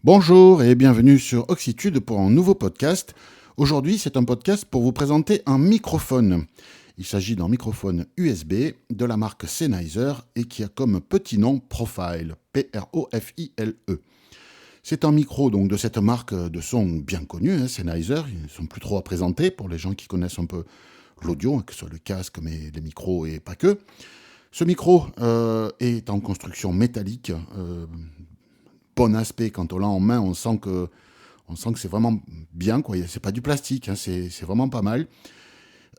Bonjour et bienvenue sur Oxitude pour un nouveau podcast. Aujourd'hui, c'est un podcast pour vous présenter un microphone. Il s'agit d'un microphone USB de la marque Sennheiser et qui a comme petit nom Profile, P-R-O-F-I-L-E. C'est un micro donc de cette marque de son bien connue, Sennheiser. Ils ne sont plus trop à présenter pour les gens qui connaissent un peu l'audio, que ce soit le casque, mais les micros et pas que. Ce micro est en construction métallique, bon aspect. Quand on l'a en main, on sent que c'est vraiment bien, quoi. C'est pas du plastique, c'est vraiment pas mal.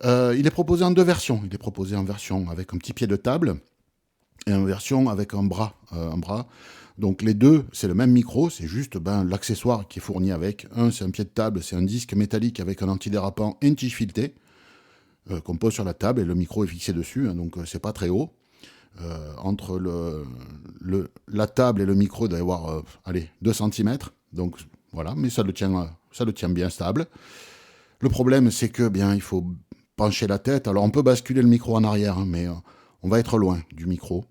Il est proposé en deux versions. Il est proposé en version avec un petit pied de table et en version avec un bras. Donc les deux, c'est le même micro, c'est juste l'accessoire qui est fourni avec. Un, c'est un pied de table, c'est un disque métallique avec un antidérapant et une tige filetée qu'on pose sur la table et le micro est fixé dessus, donc c'est pas très haut. Entre la table et le micro, il doit y avoir 2 cm. Donc voilà, mais ça le tient bien stable. Le problème, c'est que il faut pencher la tête. Alors on peut basculer le micro en arrière, mais on va être loin du micro.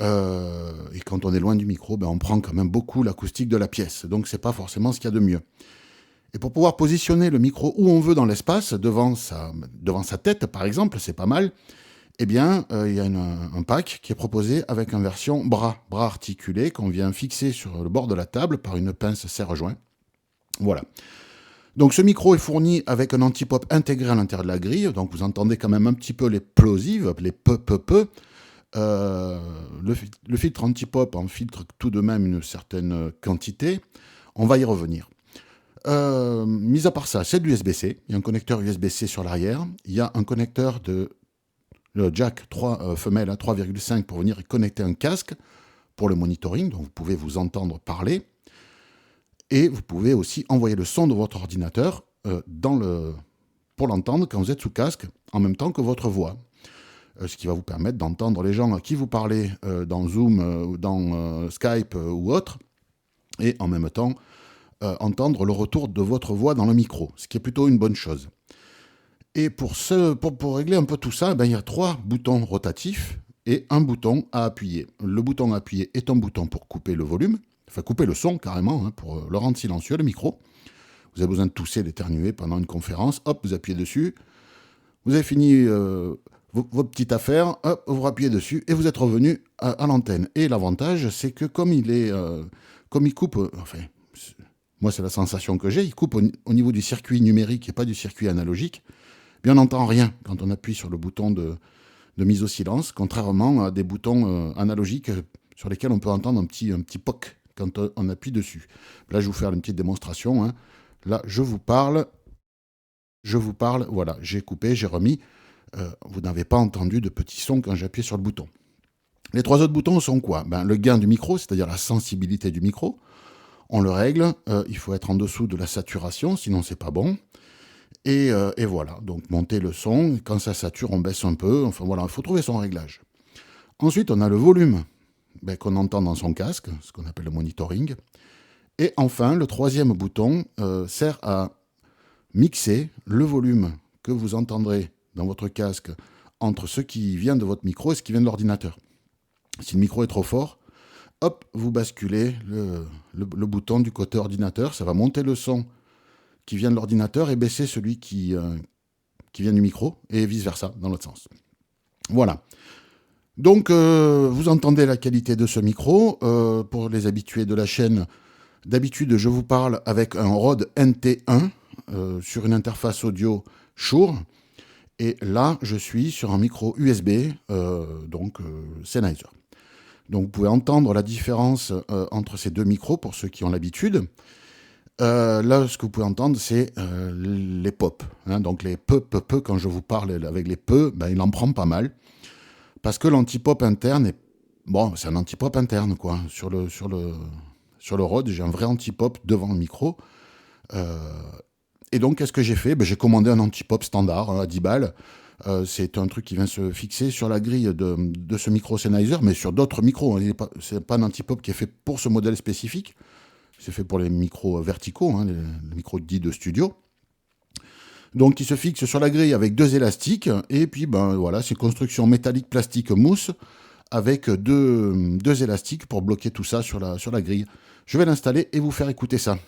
Et quand on est loin du micro, on prend quand même beaucoup l'acoustique de la pièce. Donc c'est pas forcément ce qu'il y a de mieux. Et pour pouvoir positionner le micro où on veut dans l'espace, devant sa tête par exemple, c'est pas mal. Il y a un pack qui est proposé avec une version bras articulé qu'on vient fixer sur le bord de la table par une pince serre-joint. Voilà. Donc ce micro est fourni avec un anti-pop intégré à l'intérieur de la grille, donc vous entendez quand même un petit peu les plosives, les peu. Le filtre anti-pop en filtre tout de même une certaine quantité. On va y revenir. Mis à part ça, c'est de l'USB-C. Il y a un connecteur USB-C sur l'arrière. Il y a un connecteur le jack 3 femelle à 3,5 pour venir connecter un casque pour le monitoring, donc vous pouvez vous entendre parler. Et vous pouvez aussi envoyer le son de votre ordinateur pour l'entendre quand vous êtes sous casque, en même temps que votre voix. Ce qui va vous permettre d'entendre les gens à qui vous parlez dans Zoom, dans Skype ou autre, et en même temps entendre le retour de votre voix dans le micro, ce qui est plutôt une bonne chose. Et pour régler un peu tout ça, il y a 3 boutons rotatifs et un bouton à appuyer. Le bouton à appuyer est un bouton pour couper le volume, enfin couper le son carrément, pour le rendre silencieux, le micro. Vous avez besoin de tousser, d'éternuer pendant une conférence, hop, vous appuyez dessus. Vous avez fini votre petite affaire, hop, vous appuyez dessus et vous êtes revenu à l'antenne. Et l'avantage, c'est que comme il coupe, moi c'est la sensation que j'ai, il coupe au niveau du circuit numérique et pas du circuit analogique. On n'entend rien quand on appuie sur le bouton de mise au silence, contrairement à des boutons analogiques sur lesquels on peut entendre un petit poc quand on appuie dessus. Là, je vais vous faire une petite démonstration. Là, je vous parle, voilà, j'ai coupé, j'ai remis. Vous n'avez pas entendu de petits sons quand j'ai appuyé sur le bouton. Les 3 autres boutons sont quoi ? Le gain du micro, c'est-à-dire la sensibilité du micro. On le règle, il faut être en dessous de la saturation, sinon c'est pas bon. Et voilà, donc monter le son, quand ça sature, on baisse un peu, enfin voilà, il faut trouver son réglage. Ensuite, on a le volume qu'on entend dans son casque, ce qu'on appelle le monitoring. Et enfin, le 3e bouton sert à mixer le volume que vous entendrez dans votre casque entre ce qui vient de votre micro et ce qui vient de l'ordinateur. Si le micro est trop fort, hop, vous basculez le bouton du côté ordinateur, ça va monter le son qui vient de l'ordinateur et baisser celui qui vient du micro, et vice-versa, dans l'autre sens. Voilà. Donc, vous entendez la qualité de ce micro. Pour les habitués de la chaîne, d'habitude, je vous parle avec un Rode NT1 sur une interface audio Shure. Et là, je suis sur un micro USB, Sennheiser. Donc, vous pouvez entendre la différence entre ces deux micros pour ceux qui ont l'habitude. Là, ce que vous pouvez entendre, c'est les pop. Donc les peu, quand je vous parle avec les peu, il en prend pas mal. Parce que l'anti-pop interne c'est un anti-pop interne, quoi. Sur le Rode, j'ai un vrai anti-pop devant le micro. Et donc, qu'est-ce que j'ai fait ? J'ai commandé un anti-pop standard à 10 balles. C'est un truc qui vient se fixer sur la grille de ce micro Sennheiser, mais sur d'autres micros. C'est pas un anti-pop qui est fait pour ce modèle spécifique. C'est fait pour les micros verticaux, les micros dits de studio. Donc, il se fixe sur la grille avec 2 élastiques. Et puis, voilà, c'est construction métallique plastique mousse avec deux élastiques pour bloquer tout ça sur la grille. Je vais l'installer et vous faire écouter ça.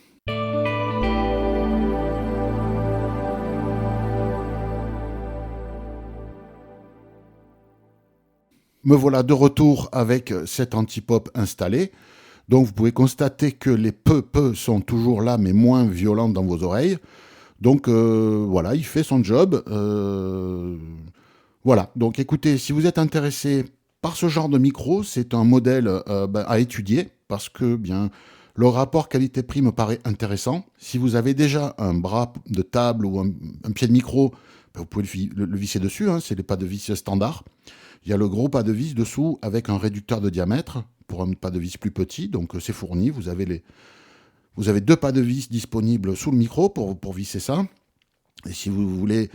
Me voilà de retour avec cet anti-pop installé. Donc vous pouvez constater que les peu sont toujours là, mais moins violents dans vos oreilles. Donc voilà, il fait son job. Voilà, donc écoutez, si vous êtes intéressé par ce genre de micro, c'est un modèle à étudier parce que bien le rapport qualité-prix me paraît intéressant. Si vous avez déjà un bras de table ou un pied de micro, vous pouvez le visser dessus, hein, c'est les pas de vis standard. Il y a le gros pas de vis dessous avec un réducteur de diamètre pour un pas de vis plus petit, donc c'est fourni. Vous avez deux pas de vis disponibles sous le micro pour visser ça. Et si vous voulez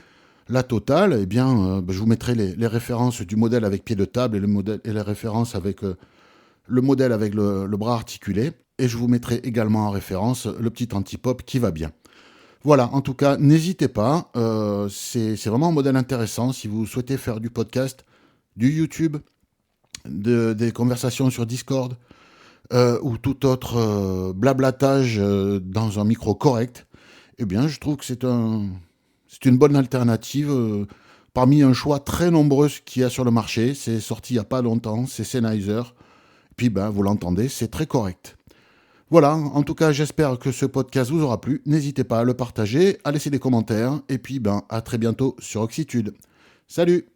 la totale, eh bien, je vous mettrai les références du modèle avec pied de table et les références avec le modèle avec le bras articulé. Et je vous mettrai également en référence le petit anti-pop qui va bien. Voilà, en tout cas, n'hésitez pas. C'est vraiment un modèle intéressant si vous souhaitez faire du podcast, du YouTube, des conversations sur Discord ou tout autre blablatage dans un micro correct. Eh bien, je trouve que c'est une bonne alternative parmi un choix très nombreux qu'il y a sur le marché. C'est sorti il n'y a pas longtemps, c'est Sennheiser. Puis, vous l'entendez, c'est très correct. Voilà, en tout cas, j'espère que ce podcast vous aura plu. N'hésitez pas à le partager, à laisser des commentaires. Et puis, à très bientôt sur Oxitude. Salut!